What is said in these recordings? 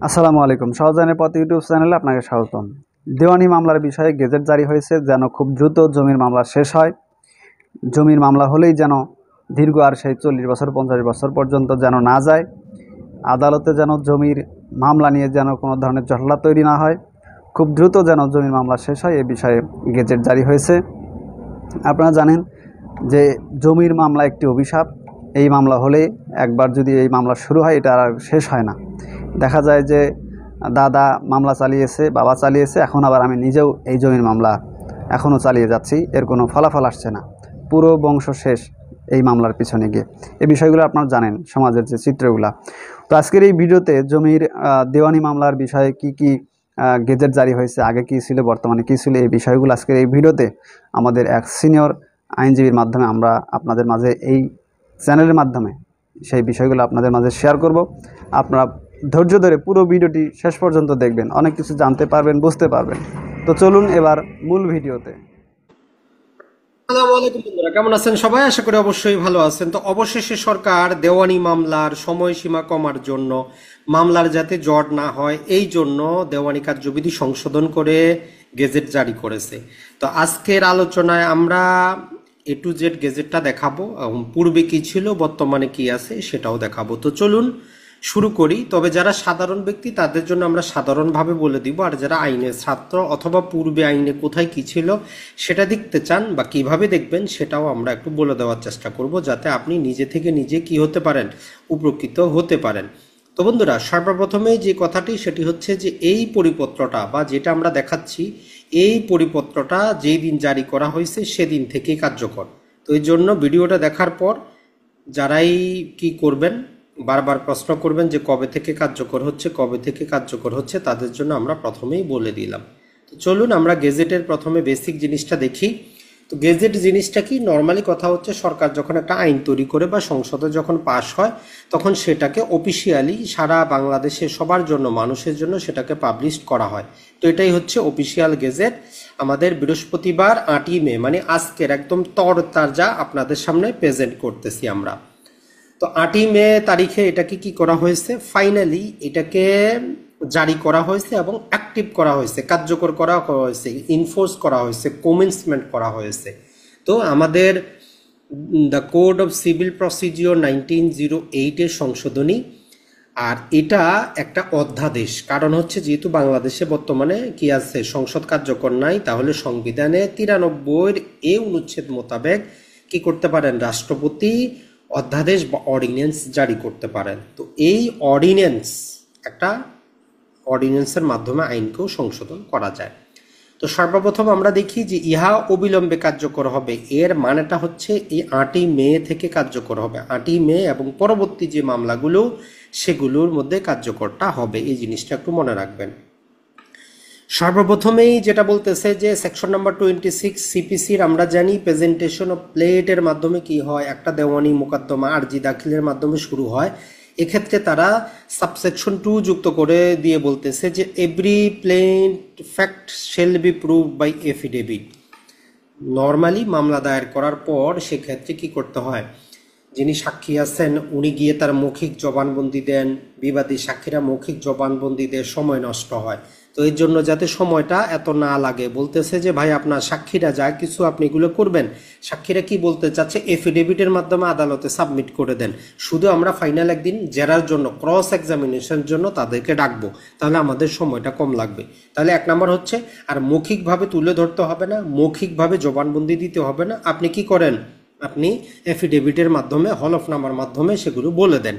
আসসালামু আলাইকুম। সহজনের পথ ইউটিউব চ্যানেলে আপনাকে স্বাগতম। দেওয়ানি মামলার বিষয়ে গেজেট জারি হয়েছে যেন খুব দ্রুত জমির মামলা শেষ হয়। জমির মামলা হলেই যেন দীর্ঘ আর সেই 40 বছর 50 বছর পর্যন্ত যেন না যায়। আদালতে যেন জমির মামলা নিয়ে যেন কোনো ধরনের জটিলতা তৈরি না হয়। খুব দ্রুত যেন জমির মামলা শেষ হয় এ বিষয়ে গেজেট জারি হয়েছে। আপনারা জানেন যে জমির মামলা একটি অভিশাপ। এই মামলা হলে একবার যদি এই মামলা শুরু হয় এটা আর শেষ হয় না। দেখা যায় যে দাদা মামলা চালিয়েছে, বাবা চালিয়েছে, এখন আবার আমি নিজেও এই জমির মামলা এখনও চালিয়ে যাচ্ছি, এর কোনো ফলাফল আসছে না। পুরো বংশ শেষ এই মামলার পিছনে গিয়ে। এই বিষয়গুলো আপনারা জানেন, সমাজের যে চিত্রগুলা। তো আজকের এই ভিডিওতে জমির দেওয়ানি মামলার বিষয়ে কি গেজেট জারি হয়েছে, আগে কী ছিল, বর্তমানে কী ছিল, এই বিষয়গুলো আজকের এই ভিডিওতে আমাদের এক সিনিয়র আইনজীবীর মাধ্যমে আমরা আপনাদের মাঝে এই চ্যানেলের মাধ্যমে সেই বিষয়গুলো আপনাদের মাঝে শেয়ার করব। আপনারা ধৈর্য ধরে পুরো ভিডিওটি শেষ পর্যন্ত দেখবেন, অনেক কিছু জানতে পারবেন, বুঝতে পারবেন। তো চলুন এবার মূল ভিডিওতে। আসসালামু আলাইকুম বন্ধুরা, কেমন আছেন সবাই? আশা করি অবশ্যই ভালো আছেন। তো অবশেষে সরকার দেওয়ানি মামলার সময়সীমা কমার জন্য, মামলার যাতে জট না হয় এই জন্য দেওয়ানি কার্যবিধি সংশোধন করে গেজেট জারি করেছে। তো আজকের আলোচনায় আমরা এ টু জেড গেজেটটা দেখাবো, পূর্বে কি ছিল বর্তমানে কি আছে সেটাও দেখাবো। তো চলুন শুরু করি। তবে যারা সাধারণ ব্যক্তি তাদের জন্য আমরা সাধারণভাবে বলে দিব, আর যারা আইনের ছাত্র অথবা পূর্বে আইনে কোথায় কি ছিল সেটা দেখতে চান বা কিভাবে দেখবেন সেটাও আমরা একটু বলে দেওয়ার চেষ্টা করব, যাতে আপনি নিজে থেকে নিজে কি হতে পারেন, উপকৃত হতে পারেন। তো বন্ধুরা, সর্বপ্রথমে যে কথাটি সেটি হচ্ছে যে এই পরিপত্রটা বা যেটা আমরা দেখাচ্ছি, এই পরিপত্রটা যেই দিন জারি করা হয়েছে সেদিন থেকেই কার্যকর। তো এই জন্য ভিডিওটা দেখার পর যারাই কি করবেন, বারবার প্রশ্ন করবেন যে কবে থেকে কার্যকর হচ্ছে, কবে থেকে কার্যকর হচ্ছে, তাদের জন্য আমরা প্রথমেই বলে দিলাম। তো চলুন আমরা গেজেটের প্রথমে বেসিক জিনিসটা দেখি। তো গেজেট জিনিসটা কি? নর্মালি কথা হচ্ছে সরকার যখন একটা আইন তৈরি করে বা সংসদে যখন পাশ হয় তখন সেটাকে অফিসিয়ালি সারা বাংলাদেশে সবার জন্য, মানুষের জন্য সেটাকে পাবলিশ করা হয়। তো এটাই হচ্ছে অফিসিয়াল গেজেট। আমাদের বৃহস্পতিবার 8ই মে মানে আজকের একদম তরতাজা আপনাদের সামনে প্রেজেন্ট করতেছি আমরা। তো 8ই মে তারিখে এটাকে কি করা হয়েছে, ফাইনালি এটাকে জারি করা হয়েছে এবং অ্যাক্টিভ করা হয়েছে, কার্যকর করা হয়েছে, ইনফোর্স করা হয়েছে, কমেন্সমেন্ট করা হয়েছে। তো আমাদের the code of civil procedure 1908-এর সংশোধনী। আর এটা একটা অধ্যাদেশ, কারণ হচ্ছে যেহেতু বাংলাদেশে বর্তমানে কি আছে, সংসদ কার্যকর নাই, তাহলে সংবিধানে 93 এ অনুচ্ছেদ মোতাবেক কি করতে পারেন, রাষ্ট্রপতি অধ্যাদেশ বা অর্ডিন্যান্স জারি করতে পারেন। তো এই একটা অর্ডিন্যান্সের মাধ্যমে আইনকেও সংশোধন করা যায়। তো সর্বপ্রথম আমরা দেখি যে ইহা অবিলম্বে কার্যকর হবে, এর মানেটা হচ্ছে এই 8ই মে থেকে কার্যকর হবে। 8ই মে এবং পরবর্তী যে মামলাগুলো সেগুলোর মধ্যে কার্যকরটা হবে, এই জিনিসটা একটু মনে রাখবেন। সর্বপ্রথমেই যেটা বলতেছে যে সেকশন নাম্বার 26 সিপিসির আমরা জানি প্রেজেন্টেশন অফ প্লেটের মাধ্যমে কি হয়, একটা দেওয়ানি মোকদ্দমা আরজি দাখিলের মাধ্যমে শুরু হয়। এক্ষেত্রে তারা সাবসেকশন 2 যুক্ত করে দিয়ে বলতেছে যে every plaint fact shall be prove by affidavit. Normally মামলা দায়ের করার পর সেক্ষেত্রে কি করতে হয়, যিনি সাক্ষী আছেন উনি গিয়ে তার মৌখিক জবানবন্দি দেন, বিবাদী সাক্ষীরা মৌখিক জবানবন্দি দিয়ে সময় নষ্ট হয়। তো এর জন্য যাতে সময়টা এত না লাগে, বলতেছে যে ভাই আপনার সাক্ষীরা যা কিছু আপনি এগুলো করবেন, সাক্ষীরা কি বলতে চাচ্ছে এফিডেভিটের মাধ্যমে আদালতে সাবমিট করে দেন, শুধু আমরা ফাইনাল একদিন জেরার জন্য, ক্রস এক্সামিনেশনের জন্য তাদেরকে ডাকবো, তাহলে আমাদের সময়টা কম লাগবে। তাহলে 1 নম্বর হচ্ছে, আর মৌখিকভাবে তুলে ধরতে হবে না, মৌখিকভাবে জবানবন্দি দিতে হবে না, আপনি কি করেন, আপনি এফিডেভিটের মাধ্যমে, হলফনামার মাধ্যমে সেগুলো বলে দেন।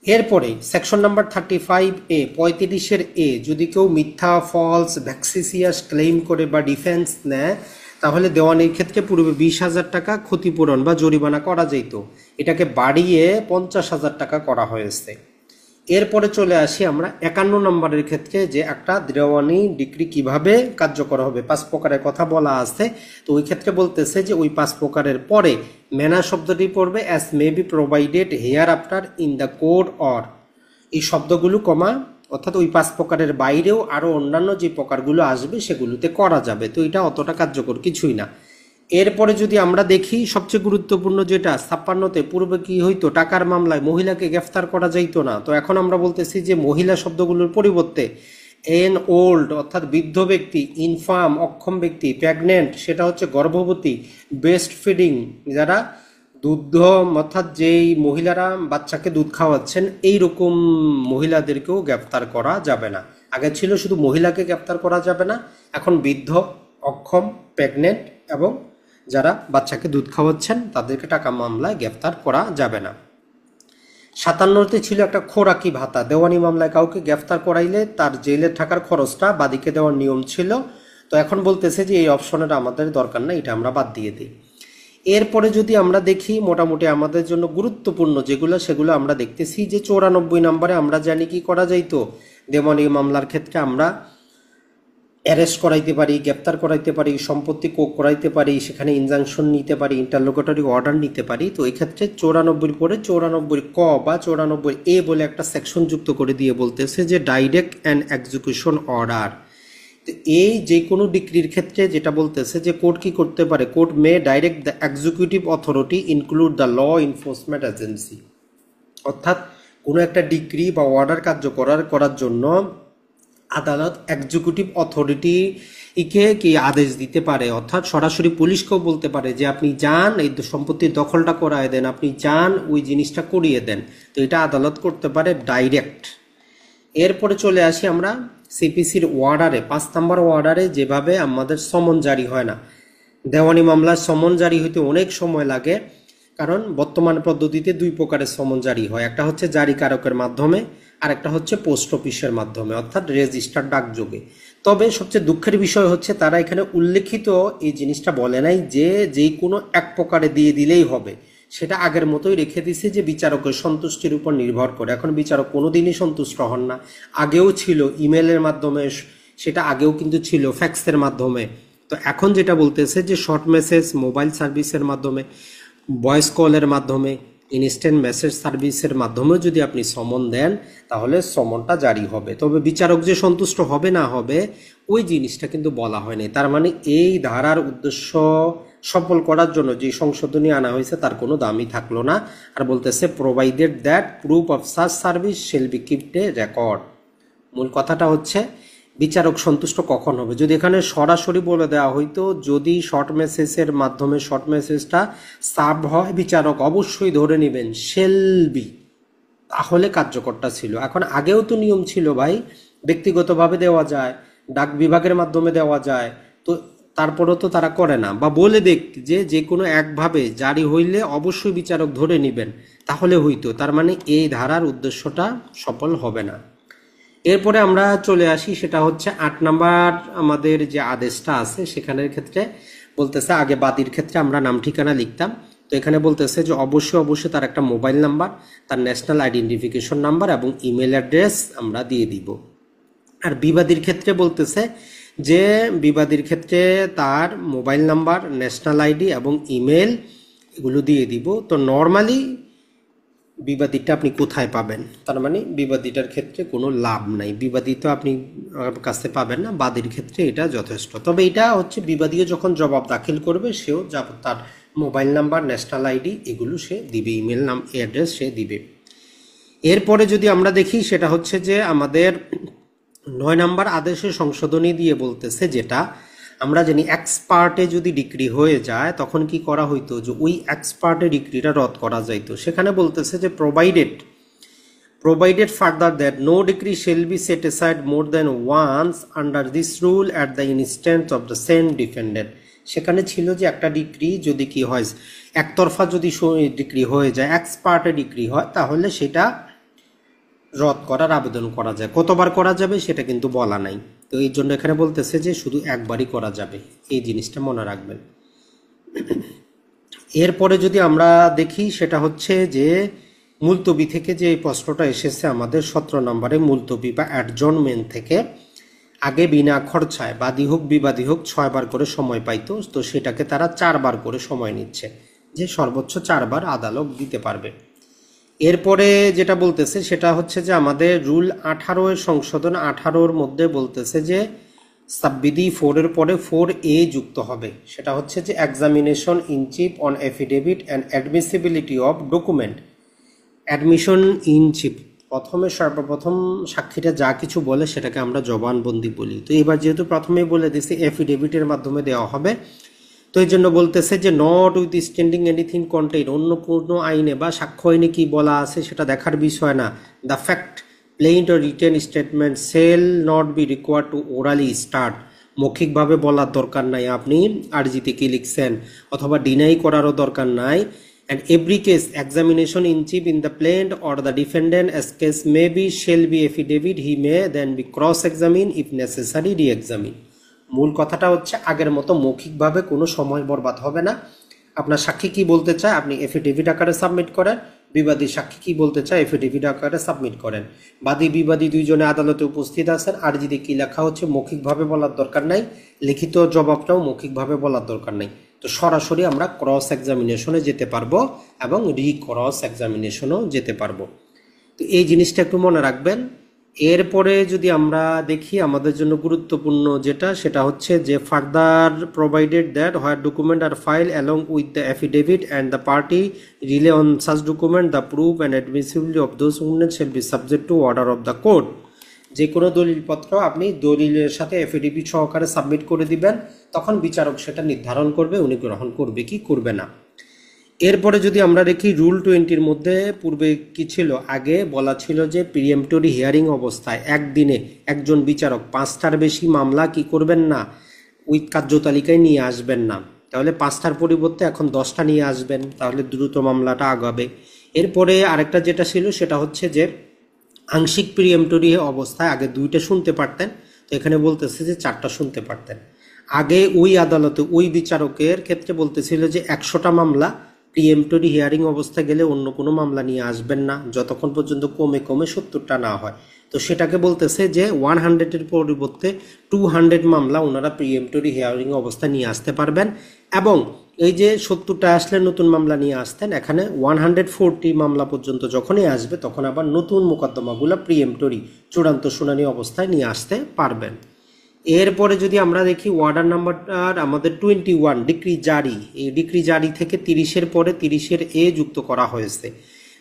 এরপরে সেকশন নাম্বার 35A 35-এর এ, যদি কেউ মিথ্যা, ফলস, ভ্যাক্সিসিয়াস ক্লেম করে বা ডিফেন্স নেয়, তাহলে দেওয়ানির ক্ষেত্রে পূর্বে 20,000 টাকা ক্ষতিপূরণ বা জরিমানা করা যেত, এটাকে বাড়িয়ে 50,000 টাকা করা হয়েছে। এরপরে চলে আসি আমরা 51 নম্বরের ক্ষেত্রে, যে একটা দেওয়ানি ডিক্রি কিভাবে কার্যকর হবে, 5 প্রকারের কথা বলা আছে। তো ওই ক্ষেত্রে বলতেছে যে ওই 5 প্রকারের পরে ম্যানা শব্দটি পড়বে as may be provided hair after in the code or, এই শব্দগুলো কমা, অর্থাৎ ওই 5 প্রকারের বাইরেও আরও অন্যান্য যে প্রকারগুলো আসবে সেগুলোতে করা যাবে। তো এটা অতটা কার্যকর কিছুই না। এরপরে যদি আমরা দেখি সবচেয়ে গুরুত্বপূর্ণ যেটা 56তে পূর্বে কি হইতো, টাকার মামলায় মহিলাকে গ্রেফতার করা যাইতো না। তো এখন আমরা বলতেছি যে মহিলা শব্দগুলোর পরিবর্তে এন ওল্ড অর্থাৎ বৃদ্ধ ব্যক্তি, ইনফার্ম অক্ষম ব্যক্তি, প্রেগনেন্ট সেটা হচ্ছে গর্ভবতী, ব্রেস্ট ফিডিং যারা দুধ অর্থাৎ যেই মহিলারা বাচ্চাকে দুধ খাওয়াচ্ছেন এইরকম মহিলাদেরকেও গ্রেফতার করা যাবে না। আগে ছিল শুধু মহিলাকে গ্রেফতার করা যাবে না, এখন বৃদ্ধ, অক্ষম, প্রেগনেন্ট এবং যারা বাচ্চাকে দুধ খাওয়াচ্ছেন তাদেরকে টাকা মামলায় গ্রেফতার করা যাবে না। 57তে ছিল একটা খোরাকি ভাতা, দেওয়ানি মামলায় কাউকে গ্রেফতার করাইলে তার জেলে থাকার খরচটা বাদীকে দেওয়ার নিয়ম ছিল। তো এখন বলতেছে যে এই অপশনের আমাদের দরকার না, এটা আমরা বাদ দিয়ে দিই। এরপরে যদি আমরা দেখি মোটামুটি আমাদের জন্য গুরুত্বপূর্ণ যেগুলো সেগুলো আমরা দেখতেছি যে 94 নম্বরে আমরা জানি কি করা যাইতো, দেওয়ানি মামলার ক্ষেত্রে আমরা অ্যারেস্ট করাইতে পারি, গ্রেপ্তার করাইতে পারি, সম্পত্তি কোক করাইতে পারি, সেখানে ইনজাংশন নিতে পারি, ইন্টারলোকেটরি অর্ডার নিতে পারি। তো এই ক্ষেত্রে 94 পরে 94 ক বা 94 এ বলে একটা সেকশন যুক্ত করে দিয়ে বলতেছে যে ডাইরেক্ট অ্যান্ড এক্সিকিউশন অর্ডার। তো এই যে কোনো ডিক্রির ক্ষেত্রে যেটা বলতেছে যে কোর্ট কি করতে পারে, court may direct the executive authority include the law enforcement agency, অর্থাৎ কোনো একটা ডিক্রি বা অর্ডার কার্যকর করার জন্য আদালত এক্সিকিউটিভ অথরিটিকে কি আদেশ দিতে পারে, অর্থাৎ সরাসরি পুলিশকেও বলতে পারে যে আপনি যান এই সম্পত্তির দখলটা করায় দেন, আপনি যান ওই জিনিসটা করিয়ে দেন। তো এটা আদালত করতে পারে ডাইরেক্ট। এরপরে চলে আসি আমরা সিপিসির ওয়ার্ডারে, 5 নম্বর ওয়ার্ডারে যেভাবে আমাদের সমন জারি হয় না, দেওয়ানি মামলার সমন জারি হইতে অনেক সময় লাগে, কারণ বর্তমান পদ্ধতিতে 2 প্রকারের সমন জারি হয়, একটা হচ্ছে জারিকারকের মাধ্যমে আর একটা হচ্ছে পোস্ট অফিসের মাধ্যমে অর্থাৎ রেজিস্টার ডাকযোগে। তবে সবচেয়ে দুঃখের বিষয় হচ্ছে তারা এখানে উল্লেখিত এই জিনিসটা বলে নাই যে যে কোনো এক প্রকারে দিয়ে দিলেই হবে, সেটা আগের মতোই রেখে দিছে যে বিচারকের সন্তুষ্টির উপর নির্ভর করে। এখন বিচারক কোনোদিনই সন্তুষ্ট হন না, আগেও ছিল ইমেলের মাধ্যমে, সেটা আগেও কিন্তু ছিল ফ্যাক্সের মাধ্যমে। তো এখন যেটা বলতেছে যে শর্ট মেসেজ, মোবাইল সার্ভিসের মাধ্যমে, ভয়েস কলের মাধ্যমে, ইনস্ট্যান্ট মেসেজ সার্ভিসের মাধ্যমেও যদি আপনি সমন দেন তাহলে সমনটা জারি হবে। তবে বিচারক যে সন্তুষ্ট হবে না হবে ওই জিনিসটা কিন্তু বলা হয়নি। তার মানে এই ধারার উদ্দেশ্য সফল করার জন্য যে সংশোধনী আনা হয়েছে তার কোনো দামই থাকলো না। আর বলতেছে provided that proof of such service shall be kept A record. মূল কথাটা হচ্ছে বিচারক সন্তুষ্ট কখন হবে, যদি এখানে সরাসরি বলে দেওয়া হইতো যদি শর্ট মেসেজের মাধ্যমে শর্ট মেসেজটা সার্ভ হয় বিচারক অবশ্যই ধরে নেবেন শেল বি, তাহলে কার্যকরটা ছিল। এখন আগেও তো নিয়ম ছিল ভাই, ব্যক্তিগতভাবে দেওয়া যায়, ডাক বিভাগের মাধ্যমে দেওয়া যায়, তো তারপরেও তো তারা করে না, বা বলে দেখ যে যে কোনো একভাবে জারি হইলে অবশ্যই বিচারক ধরে নেবেন, তাহলে হইতো। তার মানে এই ধারার উদ্দেশ্যটা সফল হবে না। এরপরে আমরা চলে আসি, সেটা হচ্ছে 8 নাম্বার আমাদের যে আদেশটা আছে সেখানের ক্ষেত্রে বলতেছে আগে বাদীর ক্ষেত্রে আমরা নাম ঠিকানা লিখতাম, তো এখানে বলতেছে যে অবশ্যই তার একটা মোবাইল নাম্বার, তার ন্যাশনাল আইডেন্টিফিকেশন নাম্বার এবং ইমেল অ্যাড্রেস আমরা দিয়ে দিব। আর বিবাদীর ক্ষেত্রে বলতেছে যে বিবাদীর ক্ষেত্রে তার মোবাইল নাম্বার, ন্যাশনাল আইডি এবং ইমেল এগুলো দিয়ে দিব। তো নর্মালি বিবাদীটা আপনি কোথায় পাবেন, তার মানে বিবাদীটার ক্ষেত্রে কোনো লাভ নাই, বিবাদী তো আপনি কাছে পাবেন না, বাদীর ক্ষেত্রে এটা যথেষ্ট। তবে এটা হচ্ছে বিবাদীও যখন জবাব দাখিল করবে সেও তার মোবাইল নাম্বার, ন্যাশনাল আইডি এগুলো সে দিবে, ইমেল নাম অ্যাড্রেস সে দিবে। এরপরে যদি আমরা দেখি সেটা হচ্ছে যে আমাদের 9 নাম্বার আদেশের সংশোধনী দিয়ে বলতেছে যেটা আমরা জানি এক্সপার্টে যদি ডিক্রি হয়ে যায় তখন কি করা হইতো, যে ওই এক্সপার্টে ডিক্রিটা রদ করা যাইতো। সেখানে বলতেছে যে provided further that no decree shall be set aside more than once under this rule at the instance of the same defendant। সেখানে ছিল যে একটা ডিক্রি যদি কি হয় একতরফা যদি ডিক্রি হয়ে যায়, এক্সপার্টে ডিক্রি হয়, তাহলে সেটা রদ করার আবেদন করা যায়। কতবার করা যাবে সেটা কিন্তু বলা নাই, তো এই জন্য এখানে বলতেছে যে শুধু একবারই করা যাবে, এই জিনিসটা মনে রাখবেন। এরপরে যদি আমরা দেখি সেটা হচ্ছে যে মুলতবি থেকে যে এই প্রশ্নটা এসেছে আমাদের 17 নম্বরে, মুলতবি বা অ্যাডজর্নমেন্ট থেকে আগে বিনা খরচায় বাদী হোক বিবাদী হোক 6 বার করে সময় পাইতো, তো সেটাকে তারা 4 বার করে সময় নিচ্ছে, যে সর্বোচ্চ 4 বার আদালত দিতে পারবে। এরপরে যেটা বলতেছে সেটা হচ্ছে যে আমাদের রুল 18 এর সংশোধন 18-র মধ্যে বলতেছে যে সাববিধি 4 এর পরে 4A যুক্ত হবে, সেটা হচ্ছে যে examination in chief on affidavit and admissibility of document. Admission in chief, প্রথমে সর্বপ্রথম সাক্ষীটা যা কিছু বলে সেটাকে আমরা জবানবন্দি বলি। তো এবার যেহেতু প্রথমেই বলে দিয়েছি এফিডেভিটের মাধ্যমে দেওয়া হবে, তো এই জন্য বলতেছে যে not with standing anything contain, অন্য কোনো আইনে বা সাক্ষ্য আইনে কি বলা আছে সেটা দেখার বিষয় না। The fact plain or written statement shall not be required to orally start, মৌখিকভাবে বলার দরকার নাই আপনি আরজিতে কি লিখছেন, অথবা ডিনাই করারও দরকার নাই। and every case examination in chief in the plaintiff or the defendant as case may be shall be affidavit, he may then be cross examined if necessary re-examined। মূল কথাটা হচ্ছে আগের মতো মৌখিকভাবে কোনো সময় বরবাদ হবে না। আপনার সাক্ষী কি বলতে চায় আপনি এফিডেভিট আকারে সাবমিট করেন, বিবাদী সাক্ষী কি বলতে চায় এফিডেভিট আকারে সাবমিট করেন। বাদী বিবাদী দুইজনে আদালতে উপস্থিত আছেন, আর যদি কি লেখা হচ্ছে মৌখিকভাবে বলার দরকার নাই, লিখিত জবাবটাও মৌখিকভাবে বলার দরকার নাই। তো সরাসরি আমরা ক্রস এক্সামিনেশনে যেতে পারবো এবং ক্রস এক্সামিনেশনও যেতে পারবো। তো এই জিনিসটা একটু মনে রাখবেন। এরপরে যদি আমরা দেখি আমাদের জন্য গুরুত্বপূর্ণ যেটা, সেটা হচ্ছে যে further provided that where document are file along with the affidavit and the party rely on such document the proof and admissibility of those document shall be subject to order of the court. যে কোনো দলিলপত্র আপনি দলিলের সাথে affidavit সহকারে submit করে দিবেন, তখন বিচারক সেটা নির্ধারণ করবে উনি গ্রহণ করবে কি করবে না। এরপরে যদি আমরা দেখি রুল 20-র মধ্যে পূর্বে কি ছিল, আগে বলা ছিল যে প্রিএম্পটরি হিয়ারিং অবস্থায় একদিনে একজন বিচারক 5টার বেশি মামলা কি করবেন না, উইথ কার্যতালিকায় নিয়ে আসবেন না। তাহলে 5টার পরিবর্তে এখন 10টা নিয়ে আসবেন, তাহলে দ্রুত মামলাটা আগাবে। এরপরে আরেকটা যেটা ছিল সেটা হচ্ছে যে আংশিক প্রিএম্পটরি অবস্থায় আগে 2টা শুনতে পারতেন, তো এখানে বলতেছে যে 4টা শুনতে পারতেন। আগে ওই আদালতে ওই বিচারকের ক্ষেত্রে বলতেছিল যে 100টা মামলা প্রিএম্পটরি হিয়ারিং অবস্থায় গেলে অন্য কোনো মামলা নিয়ে আসবেন না যতক্ষণ পর্যন্ত কমে কমে 70টা না হয়। তো সেটাকে বলতেছে যে 100-এর পরিবর্তে 200 মামলা ওনারা প্রিএম্পটরি হিয়ারিং অবস্থায় নিয়ে আসতে পারবেন, এবং এই যে 70টা আসলে নতুন মামলা নিয়ে আসতেন, এখানে 140 মামলা পর্যন্ত যখনই আসবে তখন আবার নতুন মোকদ্দমাগুলো প্রিএম্পটরি চূড়ান্ত শুনানি অবস্থায় নিয়ে আসতে পারবেন। এরপরে যদি আমরা দেখি অর্ডার নাম্বারটা আমাদের 21 ডিক্রি জারি, এই ডিক্রি জারি থেকে 30-এর পরে 30-এর এ যুক্ত করা হয়েছে।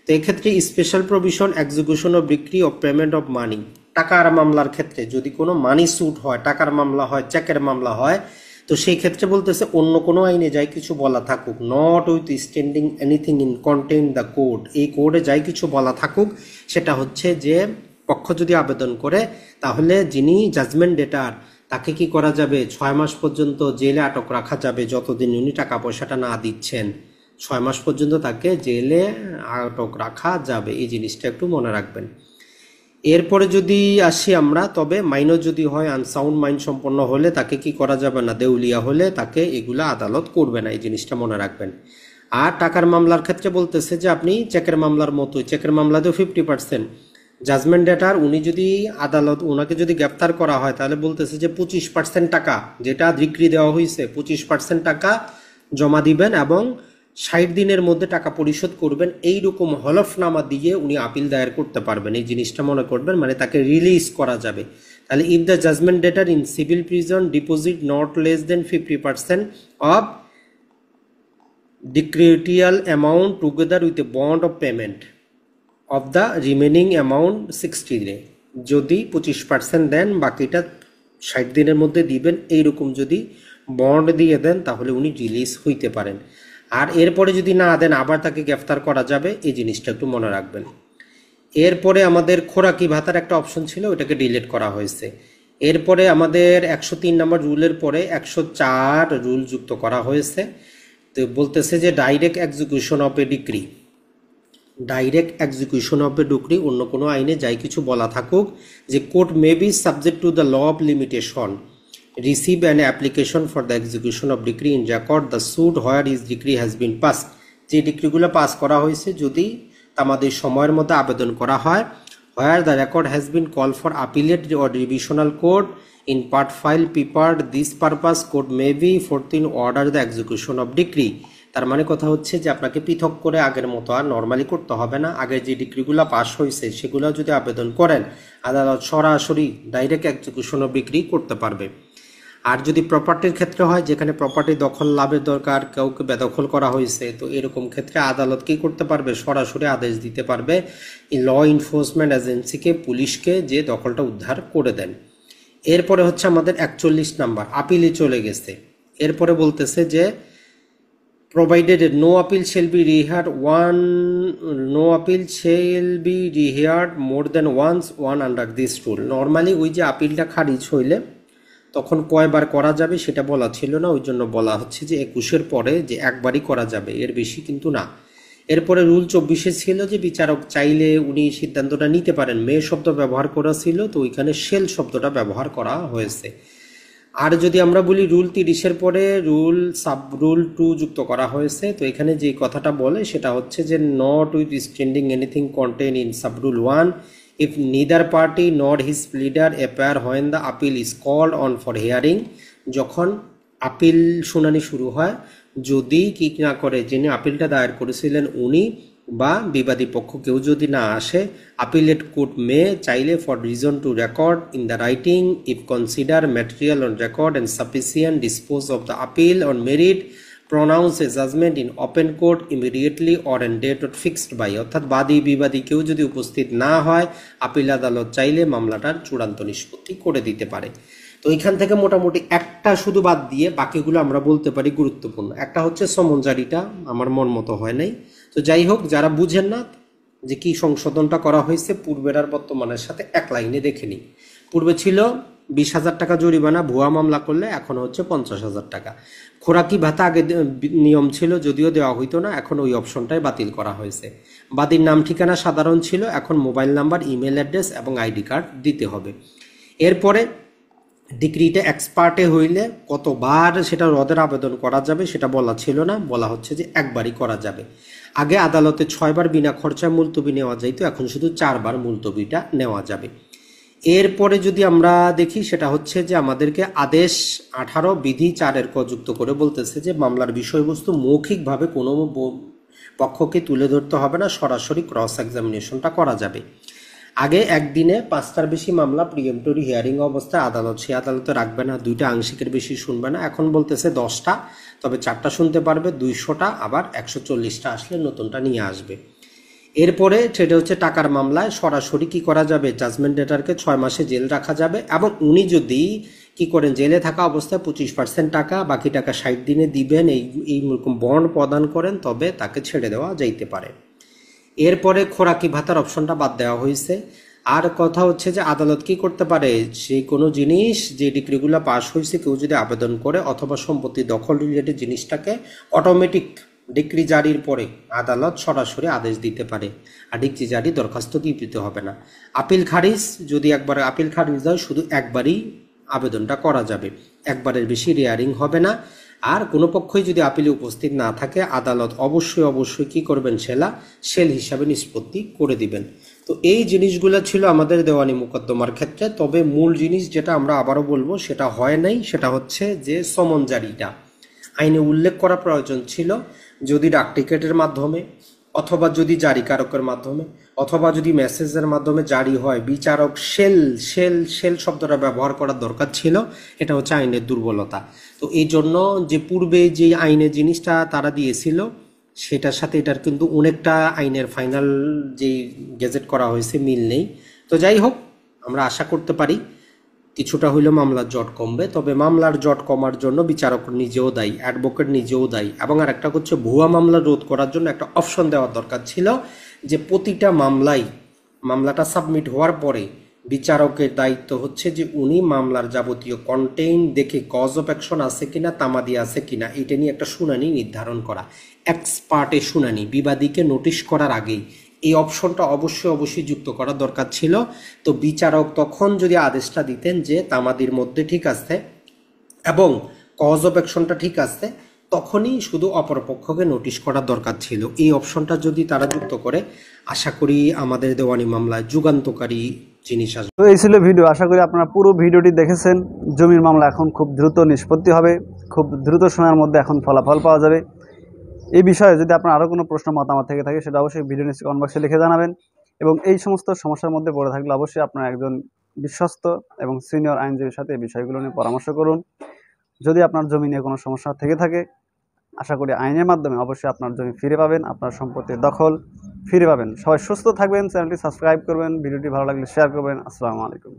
তো এক্ষেত্রে special provision execution of decree of payment of money, টাকার মামলার ক্ষেত্রে যদি কোনো মানি স্যুট হয়, টাকার মামলা হয়, চেকের মামলা হয়, তো সেই ক্ষেত্রে বলতেছে অন্য কোনো আইনে যাই কিছু বলা থাকুক, not with standing anything in contain the code, এই কোডে যাই কিছু বলা থাকুক সেটা হচ্ছে যে পক্ষ যদি আবেদন করে তাহলে যিনি জাজমেন্ট ডেটার তাকে কি করা যাবে 6 মাস পর্যন্ত জেলে আটক রাখা যাবে, যতদিন উনি টাকা পয়সাটা না দিচ্ছেন 6 মাস পর্যন্ত তাকে জেলে আটক রাখা যাবে। এই জিনিসটা একটু মনে রাখবেন। এরপরে যদি আসি আমরা, তবে মাইনর যদি হয় আনসাউন্ড মাইন্ড সম্পন্ন হলে তাকে কি করা যাবে না, দেউলিয়া হলে তাকে এগুলা আদালত করবে না, এই জিনিসটা মনে রাখবেন। আর টাকার মামলার ক্ষেত্রে বলতেছে যে আপনি চেকের মামলার মতোই, চেকের মামলাতেও 50% জাজমেন্ট ডেটার উনি যদি আদালত ওনাকে যদি গ্রেপ্তার করা হয় তাহলে বলতেছে যে 25% টাকা যেটা ডিক্রি দেওয়া হয়েছে 25% টাকা জমা দিবেন এবং 60 দিনের মধ্যে টাকা পরিশোধ করবেন, এইরকম হলফনামা দিয়ে উনি আপিল দায়ের করতে পারবেন। এই জিনিসটা মনে করবেন, মানে তাকে রিলিজ করা যাবে। তাহলে if the judgment debtor in civil prison deposit not less than 50% of decretal amount together with a bond of payment of the remaining amount 60 day, যদি 25% দেন বাকিটা 60 দিনের মধ্যে দিবেন, এইরকম যদি বন্ড দিয়ে দেন তাহলে উনি রিলিজ হইতে পারেন। আর এরপরে যদি না দেন আবার তাকে গ্রেফতার করা যাবে, এই জিনিসটা একটু মনে রাখবেন। এরপরে আমাদের খোরাকি ভাতার একটা অপশন ছিল, ওটাকে ডিলিট করা হয়েছে। এরপরে আমাদের 103 নম্বর রুলের পরে 104 রুল যুক্ত করা হয়েছে। তো বলতেছে যে direct execution of a decree, direct execution of a decree অন্য কোনো আইনে যাই কিছু বলা থাকুক যে court may be subject to the law of limitation receive an application for the execution of decree in record the suit where is decree has been pass, যে ডিক্রিগুলো পাস করা হয়েছে যদি আমাদের সময়ের মধ্যে আবেদন করা হয়, where the record has been call for appellate or revisional court in part file paper this purpose court may B 14 order the execution of decree. তার মানে কথা হচ্ছে যে আপনাকে পৃথক করে আগের মতো আর নর্মালি করতে হবে না, আগের যে ডিক্রিগুলো পাস হয়েছে সেগুলো যদি আবেদন করেন আদালত সরাসরি ডাইরেক্ট এক্সিকিউশন অফ ডিক্রি করতে পারবে। আর যদি প্রপার্টির ক্ষেত্রে হয়, যেখানে প্রপার্টি দখল লাভের দরকার, কাউকে বেদখল করা হয়েছে, তো এরকম ক্ষেত্রে আদালত কি করতে পারবে, সরাসরি আদেশ দিতে পারবে ল এনফোর্সমেন্ট এজেন্সিকে, পুলিশকে, যে দখলটা উদ্ধার করে দেন। এরপরে হচ্ছে আমাদের 41 নাম্বার, আপিলে চলে গেছে। এরপরে বলতেছে যে provided no appeal shall be reheard no appeal shall be reheard more than once one under this rule. Normally ওই যে আপিলটা খারিজ হইলে তখন কয়বার করা যাবে সেটা বলা ছিল না, ওই জন্য বলা হচ্ছে যে 21-এর পরে যে একবারই করা যাবে, এর বেশি কিন্তু না। এরপরে রুল 24-এ ছিল যে বিচারক চাইলে উনি সিদ্ধান্তটা নিতে পারেন, মে শব্দ ব্যবহার করা ছিল, তো ওইখানে শেল শব্দটা ব্যবহার করা হয়েছে। আর যদি আমরা বলি রুল 30-এর পরে সাব রুল 2 যুক্ত করা হয়েছে, তো এখানে যে কথাটা বলে সেটা হচ্ছে যে not with standing anything contain in sub rule 1 if neither party nor his pleader appear when the appeal is called on for hearing. যখন আপিল শুনানি শুরু হয়, যদি কি না করে, যিনি আপিলটা দায়ের করেছিলেন উনি বা বিবাদী পক্ষ কেউ যদি না আসে, appellate court may চাইলে for reason to record in the writing if consider material on record and sufficient dispose of the appeal on merit pronounce a judgment in open court immediately or on date fixed by. অর্থাৎ বাদী বিবাদী কেউ যদি উপস্থিত না হয়, appeal আদালত চাইলে মামলাটার চূড়ান্ত নিষ্পত্তি করে দিতে পারে। তো এখান থেকে মোটামুটি একটা শুধু বাদ দিয়ে বাকিগুলো আমরা বলতে পারি গুরুত্বপূর্ণ। একটা হচ্ছে সমন জারিটা আমার মন মতো হয় নাই। তো যাই হোক, যারা বুঝেন না যে কি সংশোধনটা করা হয়েছে পূর্বের আর বর্তমানের সাথে, এক লাইনে দেখে নিই। পূর্বে ছিল 20,000 টাকা জরিমানা ভুয়া মামলা করলে, এখন হচ্ছে 50,000 টাকা। খোরাকি ভাতা আগে নিয়ম ছিল, যদিও দেওয়া হইতো না, এখন ওই অপশনটাই বাতিল করা হয়েছে। বাদীর নাম ঠিকানা সাধারণ ছিল, এখন মোবাইল নাম্বার, ইমেল অ্যাড্রেস এবং আইডি কার্ড দিতে হবে। এরপরে ডিগ্রিটা এক্সপার্টে হইলে কতবার সেটা রদের আবেদন করা যাবে সেটা বলা ছিল না, বলা হচ্ছে যে একবারই করা যাবে। আগে আদালতে 6 বার বিনা খরচায় মুলতবি নেওয়া যাইতো, এখন শুধু 4 বার মুলতবিটা নেওয়া যাবে। এরপরে যদি আমরা দেখি সেটা হচ্ছে যে আমাদেরকে আদেশ 18 বিধি 4-এর ক যুক্ত করে বলতেছে যে মামলার বিষয়বস্তু মৌখিকভাবে কোনো পক্ষকে তুলে ধরতে হবে না, সরাসরি ক্রস এক্সামিনেশনটা করা যাবে। আগে একদিনে 5টার বেশি মামলা প্রিএম্পটরি হিয়ারিং অবস্থায় আদালত সে আদালতে রাখবে না, 2টা আংশিকের বেশি শুনবে না। এখন বলতেছে 10টা, তবে 4টা শুনতে পারবে, 200টা, আবার 140টা আসলে নতুনটা নিয়ে আসবে। এরপরে সেটা হচ্ছে টাকার মামলায় সরাসরি কি করা যাবে, জাজমেন্ট ডেটারকে 6 মাসে জেল রাখা যাবে, এবং উনি যদি কি করেন জেলে থাকা অবস্থায় 25% টাকা, বাকি টাকা 60 দিনে দিবেন, এইরকম বন্ড প্রদান করেন, তবে তাকে ছেড়ে দেওয়া যাইতে পারে। এরপরে খোরাকি ভাতার অপশনটা বাদ দেওয়া হয়েছে। আর কথা হচ্ছে যে আদালত কি করতে পারে, সেই কোনো জিনিস যে ডিগ্রিগুলো পাস হয়েছে কেউ যদি আবেদন করে অথবা সম্পত্তি দখল রিলেটেড জিনিসটাকে অটোমেটিক ডিগ্রি জারির পরে আদালত সরাসরি আদেশ দিতে পারে, আর ডিগ্রি জারি দরখাস্ত দিতে হবে না। আপিল খারিজ, যদি একবার আপিল খারিজ হয় শুধু একবারই আবেদনটা করা যাবে, একবারের বেশি রিয়ারিং হবে না। আর কোনো পক্ষই যদি আপিলে উপস্থিত না থাকে আদালত অবশ্যই কি করবেন, সেল হিসাবে নিষ্পত্তি করে দিবেন। তো এই জিনিসগুলো ছিল আমাদের দেওয়ানি মোকদ্দমার ক্ষেত্রে। তবে মূল জিনিস যেটা আমরা আবারও বলবো সেটা হয় নাই, সেটা হচ্ছে যে সমন জারিটা আইনে উল্লেখ করা প্রয়োজন ছিল। যদি ডাক টিকেটের মাধ্যমে অথবা যদি জারিকারকের মাধ্যমে অথবা যদি মেসেজের মাধ্যমে জারি হয়, বিচারক শেল শব্দটা ব্যবহার করার দরকার ছিল। এটা হচ্ছে আইনের দুর্বলতা। তো এই জন্য যে পূর্বে যে আইনের জিনিসটা তারা দিয়েছিল সেটার সাথে এটার কিন্তু অনেকটা আইনের ফাইনাল যে গেজেট করা হয়েছে মিল নেই। তো যাই হোক, আমরা আশা করতে পারি কিছুটা হইলেও মামলার জট কমবে। তবে মামলার জট কমার জন্য বিচারক নিজেও দায়ী, অ্যাডভোকেট নিজেও দায়ী, এবং আর একটা হচ্ছে ভুয়া মামলা রোধ করার জন্য একটা অপশন দেওয়ার দরকার ছিল যে প্রতিটা মামলাটা সাবমিট হওয়ার পরে বিচারকের দায়িত্ব হচ্ছে যে উনি মামলার যাবতীয় কন্টেইন দেখে কজ অফ অ্যাকশন আছে কিনা, তামাদি আছে কিনা, এটা নিয়ে একটা শুনানি নির্ধারণ করা, এক্সপার্টে শুনানি, বিবাদীকে নোটিশ করার আগেই এই অপশনটা অবশ্যই যুক্ত করা দরকার ছিল। তো বিচারক তখন যদি আদেশটা দিতেন যে তামাদির মধ্যে ঠিক আছে এবং কজ অফ অ্যাকশনটা ঠিক আছে, তখনই শুধু অপরপক্ষকে নোটিশ করার দরকার ছিল। এই অপশনটা যদি তারা যুক্ত করে, আশা করি আমাদের দেওয়ানি মামলায় যুগান্তকারী জিনিস আসবে। তো এই ছিল ভিডিও, আশা করি আপনারা পুরো ভিডিওটি দেখেছেন। জমির মামলা এখন খুব দ্রুত নিষ্পত্তি হবে, খুব দ্রুত সময়ের মধ্যে এখন ফলাফল পাওয়া যাবে। এই বিষয়ে যদি আপনার আরও কোনো প্রশ্ন মতামত থেকে থাকে সেটা অবশ্যই ভিডিও নিচে কমেন্ট বক্সে লিখে জানাবেন। এবং এই সমস্ত সমস্যার মধ্যে পড়ে থাকলে অবশ্যই আপনার একজন বিশ্বস্ত এবং সিনিয়র আইনজীবীর সাথে এই বিষয়গুলো নিয়ে পরামর্শ করুন। যদি আপনার জমি নিয়ে কোনো সমস্যা থেকে থাকে, আশা করি আইনের মাধ্যমে অবশ্যই আপনার জমি ফিরে পাবেন, আপনার সম্পত্তির দখল ফিরে পাবেন। সবাই সুস্থ থাকবেন, চ্যানেলটি সাবস্ক্রাইব করবেন, ভিডিওটি ভালো লাগলে শেয়ার করবেন। আসসালামু আলাইকুম।